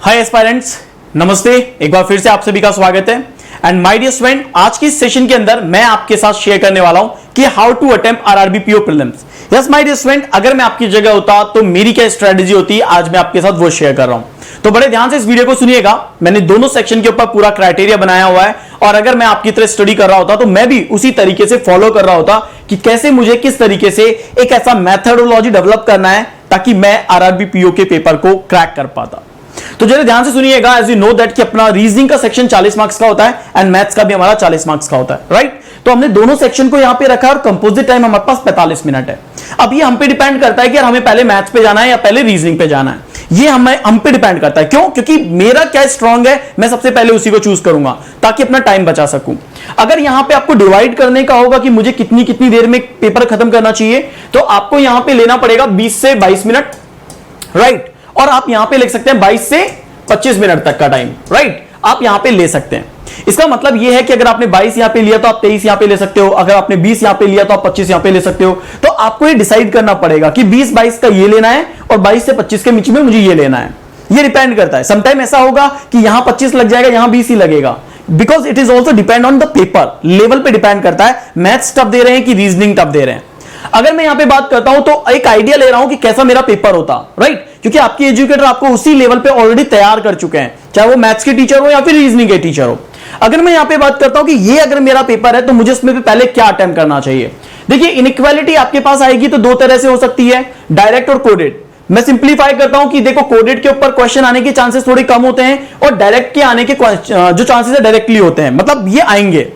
हाय aspirants, नमस्ते। एक बार फिर से आप सभी का स्वागत है। एंड माय डियर स्टूडेंट, आज की सेशन के अंदर मैं आपके साथ शेयर करने वाला हूं कि how to attempt RRB PO prelims. Yes my dear student, अगर मैं आपकी जगह होता तो मेरी क्या स्ट्रेटेजी होती, आज मैं आपके साथ वो शेयर कर रहा हूं। तो बड़े ध्यान से इस वीडियो को सुनिएगा। मैंने दोनों सेक्शन के ऊपर पूरा क्राइटेरिया बनाया हुआ है और अगर मैं आपकी तरह स्टडी कर रहा होता तो मैं भी उसी तरीके से फॉलो कर रहा होता कि कैसे मुझे किस तरीके से एक ऐसा मैथडोलॉजी डेवलप करना है ताकि मैं आरआरबी पीओ के पेपर को क्रैक कर पाता। तो जरा ध्यान से सुनिएगा। एज यू नो दैट कि अपना रीजनिंग का सेक्शन 40 मार्क्स का होता है एंड मैथ्स का भी हमारा 40 मार्क्स का होता है, राइट। तो हमने दोनों सेक्शन को यहां पे रखा और कंपोजिट टाइम हमारे पास 45 मिनट है। अब ये हम पे डिपेंड करता है कि हमें पहले मैथ्स पे जाना है या पहले रीजनिंग पे जाना है। ये हम पे डिपेंड करता है। क्यों? क्योंकि मेरा क्या स्ट्रांग है, मैं सबसे पहले उसी को चूज करूंगा ताकि अपना टाइम बचा सकूं। अगर यहां पे आपको डिवाइड करने का होगा कि मुझे कितनी कितनी देर में पेपर खत्म करना चाहिए, तो आपको यहां पे लेना पड़ेगा 20 से 22 मिनट, राइट। और आप यहां पे लिख सकते हैं 22 से 25 मिनट तक का टाइम, राइट। आप यहां पे ले सकते हैं। इसका मतलब यह है कि अगर आपने 22 यहां पे लिया तो आप 23 यहां पे ले सकते हो, अगर आपने 20 यहां पे लिया तो आप 25 यहां पे ले सकते हो। तो आपको ये डिसाइड करना पड़ेगा कि 20-22 का ये लेना है और 22 से 25 के बीच में मुझे ये लेना है। ये डिपेंड करता है। समटाइम ऐसा होगा कि यहां 25 लग जाएगा, यहां 20 ही लगेगा, because it is also depend on the paper. Level पे डिपेंड करता है, मैथ्स टफ दे रहे हैं कि रीजनिंग टफ दे रहे हैं। अगर मैं यहां पे बात करता हूं तो एक आइडिया ले रहा हूं कि कैसा मेरा पेपर होता, राइट। क्योंकि आपके एजुकेटर आपको उसी लेवल पे ऑलरेडी तैयार कर चुके हैं, चाहे वो मैथ्स के टीचर हो या फिर रीजनिंग के टीचर हो। अगर मैं यहां पे बात करता हूं कि ये अगर मेरा पेपर है तो मुझे इसमें पहले क्या अटेम्प्ट करना चाहिए। देखिए, इनइक्वालिटी आपके पास आएगी तो दो तरह से हो सकती है, डायरेक्ट और कोडेड। मैं सिंप्लीफाई करता हूं कि देखो, कोडेड के ऊपर क्वेश्चन आने के चांसेस थोड़े कम होते हैं और डायरेक्ट के आने के जो चांसेस है डायरेक्टली होते हैं, मतलब ये आएंगे।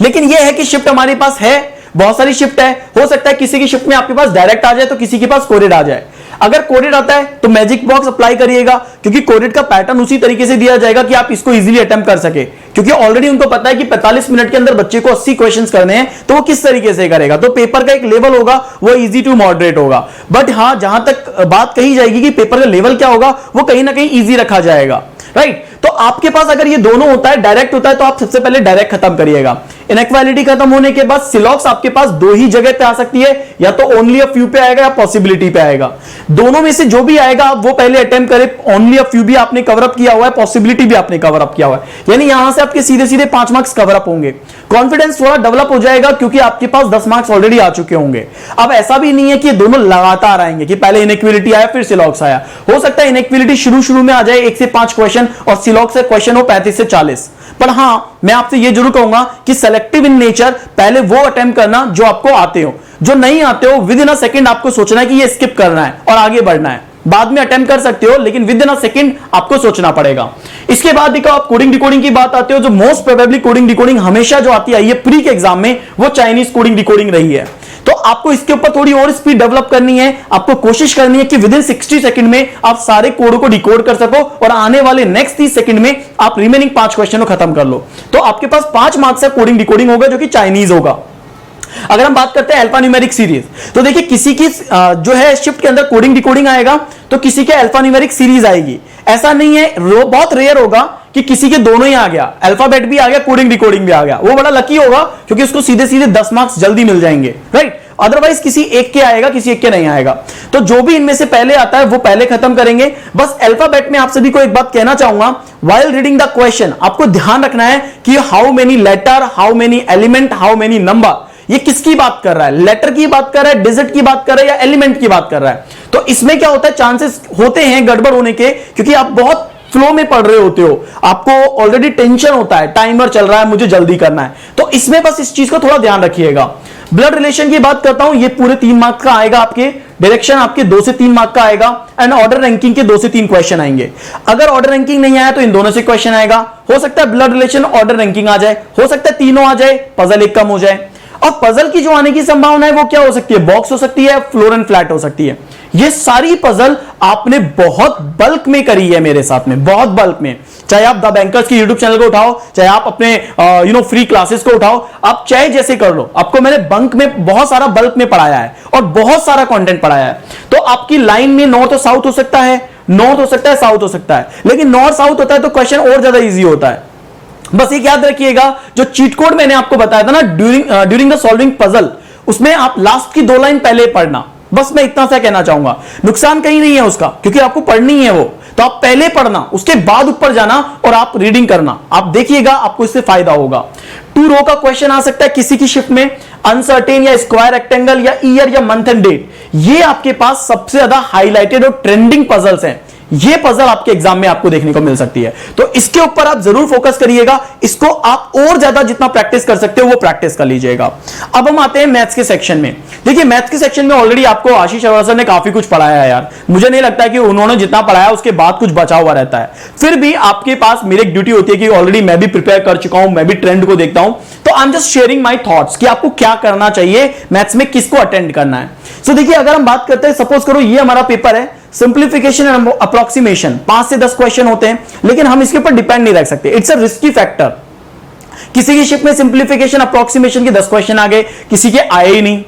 लेकिन ये है कि शिफ्ट हमारे पास है, बहुत सारी शिफ्ट है। हो सकता है किसी की शिफ्ट में आपके पास डायरेक्ट आ जाए तो किसी के पास कोडेड आ जाए। अगर कोडेड आता है तो मैजिक बॉक्स अप्लाई करिएगा, क्योंकि कोडेड का पैटर्न उसी तरीके से दिया जाएगा कि आप इसको इजीली अटेम्प्ट कर सके। क्योंकि ऑलरेडी उनको पता है कि 45 मिनट के अंदर बच्चे को 80 क्वेश्चंस करने हैं, तो वो किस तरीके से करेगा। तो पेपर का एक लेवल होगा, वो इजी टू मॉडरेट होगा। बट हाँ, जहां तक बात कही जाएगी कि पेपर का लेवल क्या होगा, वो कहीं ना कहीं ईजी रखा जाएगा, राइट। तो आपके पास अगर ये दोनों होता है, डायरेक्ट होता है, तो आप सबसे पहले डायरेक्ट खत्म करिएगा। इनइक्वालिटी खत्म होने के बाद सिलॉक्स आपके पास दो ही जगह पे आ सकती है, या तो ओनली अ फ्यू पे आएगा या पॉसिबिलिटी पे आएगा। दोनों में से जो भी आएगा आप वो पहले अटेम्प्ट करें। ओनली अ फ्यू भी आपने कवर अप किया हुआ है, पॉसिबिलिटी भी आपने कवर अप किया हुआ है, यानी यहां से आपके सीधे सीधे 5 मार्क्स कवर अप होंगे। कॉन्फिडेंस थोड़ा डेवलप हो जाएगा क्योंकि आपके पास 10 मार्क्स ऑलरेडी आ चुके होंगे। अब ऐसा भी नहीं है कि दोनों लगातार आएंगे कि पहले इनइक्वालिटी आया फिर सिलॉक्स आया। हो सकता है इनइक्वालिटी शुरू में आ जाए 1 से 5 क्वेश्चन और सिलॉक्स से क्वेश्चन हो 35 से 40। पर हां, मैं आपसे यह जरूर कहूंगा कि सेलेक्टिव इन नेचर पहले वो अटेम्प्ट करना जो आपको आते हो। जो नहीं आते हो, विद इन अ सेकंड आपको सोचना है कि ये स्किप करना है और आगे बढ़ना है। बाद में अटेम्प्ट कर सकते हो, लेकिन विद इन अ सेकंड आपको सोचना पड़ेगा। इसके बाद देखो, आप कोडिंग डिकोडिंग की बात आते हो, जो मोस्ट प्रोबेबली कोडिंग डिकोडिंग हमेशा जो आती है प्री के एग्जाम में, वो चाइनीज कोडिंग डिकोडिंग रही है। तो आपको इसके ऊपर थोड़ी और स्पीड डेवलप करनी है। आपको कोशिश करनी है कि विद इन 60 सेकंड में आप सारे कोड को डिकोड कर सको और आने वाले नेक्स्ट 30 सेकंड में आप रिमेनिंग 5 क्वेश्चन को खत्म कर लो। तो आपके पास 5 मार्क्स का कोडिंग डिकोडिंग होगा, जो कि चाइनीज होगा। अगर हम बात करते हैं अल्फा न्यूमेरिक सीरीज, तो देखिए, किसी की जो है शिफ्ट के अंदर कोडिंग डिकोडिंग आएगा तो किसी के अल्फा न्यूमेरिक सीरीज आएगी। ऐसा नहीं है, बहुत रेयर होगा कि किसी के दोनों ही आ गया, अल्फाबेट भी आ गया, कोडिंग डिकोडिंग भी आ गया। वो बड़ा लकी होगा क्योंकि उसको सीधे सीधे 10 मार्क्स जल्दी मिल जाएंगे, राइट। अदरवाइज किसी एक के आएगा, किसी एक के नहीं आएगा। तो जो भी इनमें से पहले आता है वो पहले खत्म करेंगे। बस अल्फाबेट में आप सभी को एक बात कहना चाहूंगा, व्हाइल रीडिंग द क्वेश्चन आपको ध्यान रखना है कि how many letter, how many element, how many number. ये किसकी बात कर रहा है? लेटर की बात कर रहा है, डिजिट की बात कर रहा है, या एलिमेंट की बात कर रहा है? तो इसमें क्या होता है, चांसेस होते हैं गड़बड़ होने के, क्योंकि आप बहुत फ्लो में पढ़ रहे होते हो, आपको ऑलरेडी टेंशन होता है, टाइमर चल रहा है, मुझे जल्दी करना है। तो इसमें बस इस चीज को थोड़ा ध्यान रखिएगा। ब्लड रिलेशन की बात करता हूं, ये पूरे 3 मार्क्स का आएगा। आपके डायरेक्शन आपके 2 से 3 मार्क का आएगा एंड ऑर्डर रैंकिंग के 2 से 3 क्वेश्चन आएंगे। अगर ऑर्डर रैंकिंग नहीं आया तो इन दोनों से क्वेश्चन आएगा। हो सकता है ब्लड रिलेशन ऑर्डर रैंकिंग आ जाए, हो सकता है तीनों आ जाए, पजल एक कम हो जाए। और पजल की जो आने की संभावना है वो क्या हो सकती है? बॉक्स हो सकती है, फ्लोर एंड फ्लैट हो सकती है। ये सारी पजल आपने बहुत बल्क में करी है मेरे साथ में, बहुत बल्क में। चाहे आप द बैंकर्स की यूट्यूब चैनल को उठाओ, चाहे आप अपने फ्री क्लासेस को उठाओ, आप चाहे जैसे कर लो, आपको मैंने बंक में बहुत सारा बल्क में पढ़ाया है और बहुत सारा कंटेंट पढ़ाया है। तो आपकी लाइन में नॉर्थ और साउथ हो सकता है, नॉर्थ हो सकता है, साउथ हो सकता है, लेकिन नॉर्थ साउथ होता है तो क्वेश्चन और ज्यादा इजी होता है। बस एक याद रखिएगा, जो चीट कोड मैंने आपको बताया था ना ड्यूरिंग द सॉल्विंग पजल, उसमें आप लास्ट की 2 लाइन पहले पढ़ना। बस मैं इतना सा कहना चाहूंगा, नुकसान कहीं नहीं है उसका, क्योंकि आपको पढ़नी है वो। तो आप पहले पढ़ना, उसके बाद ऊपर जाना और आप रीडिंग करना, आप देखिएगा आपको इससे फायदा होगा। 2 रो का क्वेश्चन आ सकता है किसी की शिफ्ट में, अनसर्टेन या स्क्वायर रेक्टेंगल या ईयर या मंथ एंड डेट, ये आपके पास सबसे ज्यादा हाईलाइटेड और ट्रेंडिंग पजल्स हैं। ये पजल आपके एग्जाम में आपको देखने को मिल सकती है, तो इसके ऊपर आप जरूर फोकस करिएगा। इसको आप और ज्यादा जितना प्रैक्टिस कर सकते हो वो प्रैक्टिस कर लीजिएगा। अब हम आते हैं मैथ्स के सेक्शन में। देखिए मैथ्स के सेक्शन में ऑलरेडी आपको आशीष अग्रवाल सर ने काफी कुछ पढ़ाया है यार, मुझे नहीं लगता है कि उन्होंने जितना पढ़ाया उसके बाद कुछ बचा हुआ रहता है। फिर भी आपके पास मेरी एक ड्यूटी होती है कि ऑलरेडी मैं भी प्रिपेयर कर चुका हूं, मैं भी ट्रेंड को देखता हूं, तो I am just sharing my thoughts कि आपको क्या करना चाहिए मैथ्स में, किसको अटेंड करना है। सो देखिए अगर हम बात करते हैं, सपोज करो ये हमारा पेपर है, सिंप्लीफिकेशन एंड अप्रोक्सीमेशन, 5 से 10 क्वेश्चन होते हैं, लेकिन हम इसके ऊपर डिपेंड नहीं रख सकते, इट्स अ रिस्की फैक्टर। किसी की शिफ्ट में सिंप्लीफिकेशन अप्रोक्सीमेशन के 10 क्वेश्चन आ गए, किसी के आए ही नहीं,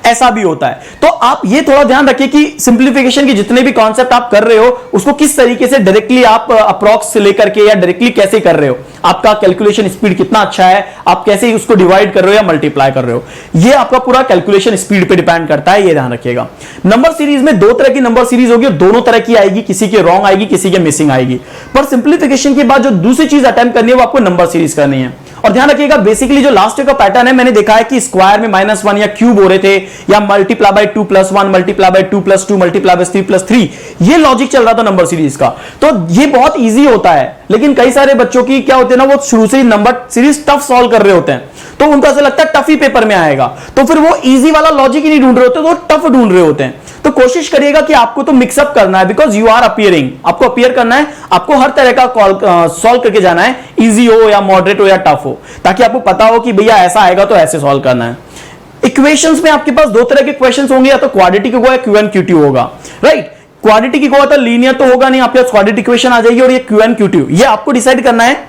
ऐसा भी होता है। तो आप ये थोड़ा ध्यान रखिए कि सिंप्लीफिकेशन के जितने भी कॉन्सेप्ट आप कर रहे हो उसको किस तरीके से डायरेक्टली आप अप्रोक्स लेकर के या डायरेक्टली कैसे कर रहे हो, आपका कैलकुलेशन स्पीड कितना अच्छा है, आप कैसे उसको डिवाइड कर रहे हो या मल्टीप्लाई कर रहे हो, ये आपका पूरा कैलकुलेशन स्पीड पे डिपेंड करता है, ये ध्यान रखिएगा। नंबर सीरीज में 2 तरह की नंबर सीरीज होगी, दोनों तरह की आएगी, किसी के रॉन्ग आएगी, किसी के मिसिंग आएगी। पर सिंप्लीफिकेशन के बाद जो दूसरी चीज अटेम्प्ट करनी है वो आपको नंबर सीरीज करनी है। और ध्यान रखिएगा बेसिकली जो लास्ट ईयर का पैटर्न है, मैंने देखा है कि स्क्वायर में -1 या क्यूब हो रहे थे, या multiply by 2 + 1, multiply by 2 + 2, multiply by 3 + 3, ये लॉजिक चल रहा था नंबर सीरीज का। तो ये बहुत इजी होता है, लेकिन कई सारे बच्चों की क्या होते हैं ना, वो शुरू से ही नंबर सीरीज टफ सॉल्व कर रहे होते हैं, तो उनको ऐसा लगता है टफ ही पेपर में आएगा, तो फिर वो इजी वाला लॉजिक ही नहीं ढूंढ रहे होते, तो टफ ढूंढ रहे होते हैं। तो कोशिश करिएगा कि आपको तो मिक्सअप करना है, बिकॉज यू आर अपीयरिंग, आपको अपीयर करना है, आपको हर तरह का सॉल्व करके जाना है, इजी हो या मॉडरेट हो या टफ हो, ताकि आपको पता हो कि भैया ऐसा आएगा तो ऐसे सॉल्व करना है। इक्वेशंस में आपके पास 2 तरह के क्वेश्चंस होंगे, या तो क्वाड्रेटिक होगा या QN/QT होगा, राइट। क्वाड्रेटिक होगा तो लीनियर तो होगा नहीं, आपके पास क्वाड्रेटिक इक्वेशन आ जाएगी, और ये QN/QT, ये आपको डिसाइड करना है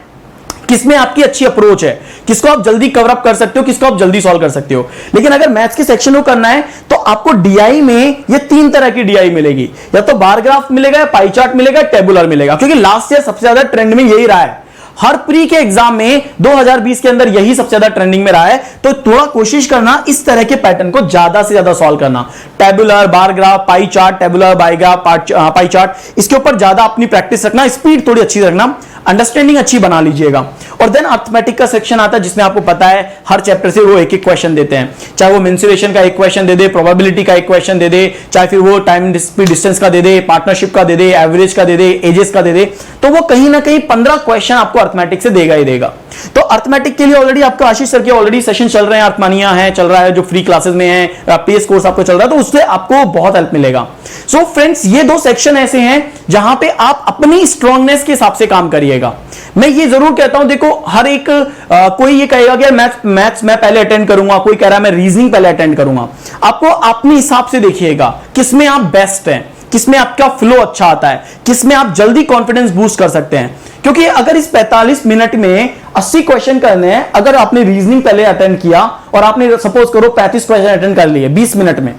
किसमें आपकी अच्छी अप्रोच है, किसको आप जल्दी कवर अप कर सकते हो, किसको आप जल्दी सॉल्व कर सकते हो। लेकिन अगर मैथ्स के सेक्शन को करना है तो आपको डीआई में ये 3 तरह की डीआई मिलेगी, या तो बार ग्राफ मिलेगा, या पाई चार्ट मिलेगा, टेबुलर मिलेगा, क्योंकि लास्ट ईयर सबसे ज्यादा ट्रेंड में यही रहा है। हर प्री के एग्जाम में 2020 के अंदर यही सबसे ज्यादा ट्रेंडिंग में रहा है, तो थोड़ा कोशिश करना इस तरह के पैटर्न को ज्यादा से ज्यादा सॉल्व करना। Tabular, bar graph, pie chart, tabular, by graph, pie chart, इसके ऊपर ज्यादा अपनी प्रैक्टिस रखना, स्पीड थोड़ी अच्छी रखना, अंडरस्टैंडिंग अच्छी बना लीजिएगा। और देन अर्थमेटिक का सेक्शन आता है, जिसमें आपको पता है हर चैप्टर से वो एक एक क्वेश्चन देते हैं, चाहे वो मेंसुरेशन का एक क्वेश्चन दे दे, प्रोबेबिलिटी का एक क्वेश्चन दे दे, चाहे फिर वो टाइम स्पीड डिस्टेंस का दे दे, पार्टनरशिप का दे दे, एवरेज का दे दे, एजेस का दे दे, तो वो कहीं ना कहीं 15 क्वेश्चन आपको अर्थमेटिक से देगा ही देगा। तो अर्थमेटिक के लिए ऑलरेडी आपका आशीष सर के ऑलरेडी सेशन चल रहे हैं, अर्थमानिया है चल रहा है, जो फ्री क्लासेस में है, पेस कोर्स आपको चल रहा है, तो उससे आपको बहुत हेल्प मिलेगा। सो फ्रेंड्स, ये 2 सेक्शन ऐसे हैं जहां पे आप अपनी स्ट्रांगनेस के हिसाब से काम करिएगा। मैं ये जरूर कहता हूं, देखो हर एक कोई ये कहेगा कि मैथ्स मैं पहले अटेंड करूंगा, कोई कह रहा है मैं रीजनिंग पहले अटेंड करूंगा। आपको अपने हिसाब से देखिएगा किसमें आप बेस्ट हैं, किसमें आपका फ्लो अच्छा आता है, किसमें आप जल्दी कॉन्फिडेंस बूस्ट कर सकते हैं। क्योंकि अगर इस 45 मिनट में 80 क्वेश्चन करने हैं, अगर आपने रीजनिंग पहले अटेंड किया और आपने सपोज करो 35 क्वेश्चन अटेंड कर लिए 20 मिनट में,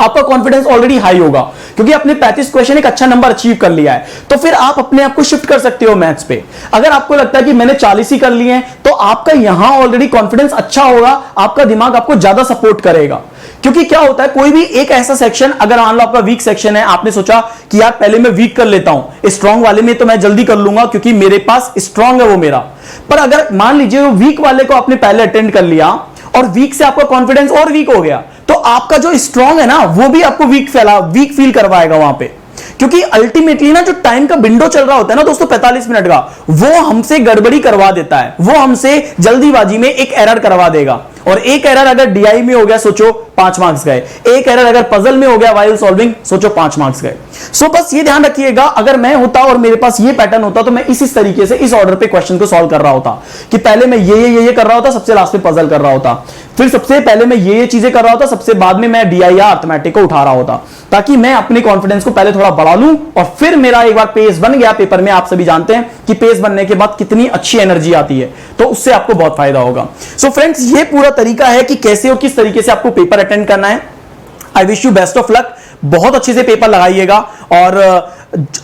आपका कॉन्फिडेंस ऑलरेडी हाई होगा, क्योंकि आपने 35 क्वेश्चन एक अच्छा नंबर अचीव कर लिया है। तो फिर आप अपने आप को शिफ्ट कर सकते हो मैथ्स पे। अगर आपको लगता है कि मैंने 40 ही कर लिए हैं, तो आपका यहां ऑलरेडी कॉन्फिडेंस अच्छा होगा, आपका दिमाग आपको ज्यादा सपोर्ट करेगा। क्योंकि क्या होता है, कोई भी एक ऐसा सेक्शन, अगर मान लो आपका वीक सेक्शन है, आपने सोचा कि यार पहले मैं वीक कर लेता हूं, स्ट्रांग वाले में तो मैं जल्दी कर लूंगा क्योंकि मेरे पास स्ट्रांग है वो मेरा। पर अगर मान लीजिए वो वीक वाले को आपने पहले अटेंड कर लिया और वीक से आपका कॉन्फिडेंस और वीक हो गया, तो आपका जो स्ट्रांग है ना वो भी आपको वीक फील करवाएगा वहां पे। क्योंकि अल्टीमेटली ना जो टाइम का विंडो चल रहा होता है ना दोस्तों 45 मिनट का, वो हमसे गड़बड़ी करवा देता है, वो हमसे जल्दीबाजी में एक एरर करवा देगा। और एक एरर अगर डीआई में हो गया, सोचो 5 मार्क्स गए। एक एरर अगर पजल में हो गया वाइल सॉल्विंग, सोचो 5 मार्क्स गए। सो बस ये ध्यान रखिएगा, अगर मैं होता और मेरे पास ये पैटर्न होता तो मैं इस तरीके से इस ऑर्डर पे क्वेश्चन को सॉल्व कर रहा होता कि पहले मैं ये कर रहा होता, सबसे लास्ट में पजल कर रहा होता, फिर सबसे पहले मैं ये चीजें कर रहा होता, सबसे बाद में मैं डीआई या अर्थमेटिक को उठा रहा होता, ताकि मैं अपने कॉन्फिडेंस को पहले थोड़ा बढ़ा लूं और फिर मेरा एक बार पेस बन गया पेपर में। आप सभी जानते हैं कि पेस बनने के बाद कितनी अच्छी एनर्जी आती है, तो उससे आपको बहुत फायदा होगा। सो फ्रेंड्स, ये पूरा तरीका है कि कैसे और किस तरीके से आपको पेपर अटेंड करना है। I wish you best of luck, बहुत अच्छे से पेपर लगाइएगा। और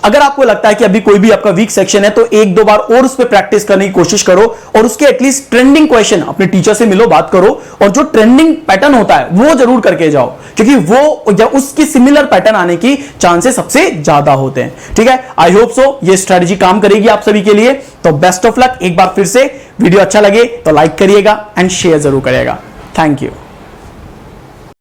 अगर आपको लगता है कि अभी कोई भी आपका वीक सेक्शन है तो एक दो बार और उस पर प्रैक्टिस करने की कोशिश करो, और उसके एटलीस्ट ट्रेंडिंग क्वेश्चन अपने टीचर से मिलो, बात करो, और जो ट्रेंडिंग पैटर्न होता है वो जरूर करके जाओ, क्योंकि वो या उसकी सिमिलर पैटर्न आने की चांसेस सबसे ज्यादा होते हैं। ठीक है, आई होप सो ये स्ट्रेटजी काम करेगी आप सभी के लिए। तो बेस्ट ऑफ लक। एक बार फिर से वीडियो अच्छा लगे तो लाइक करिएगा एंड शेयर जरूर करिएगा। Thank you.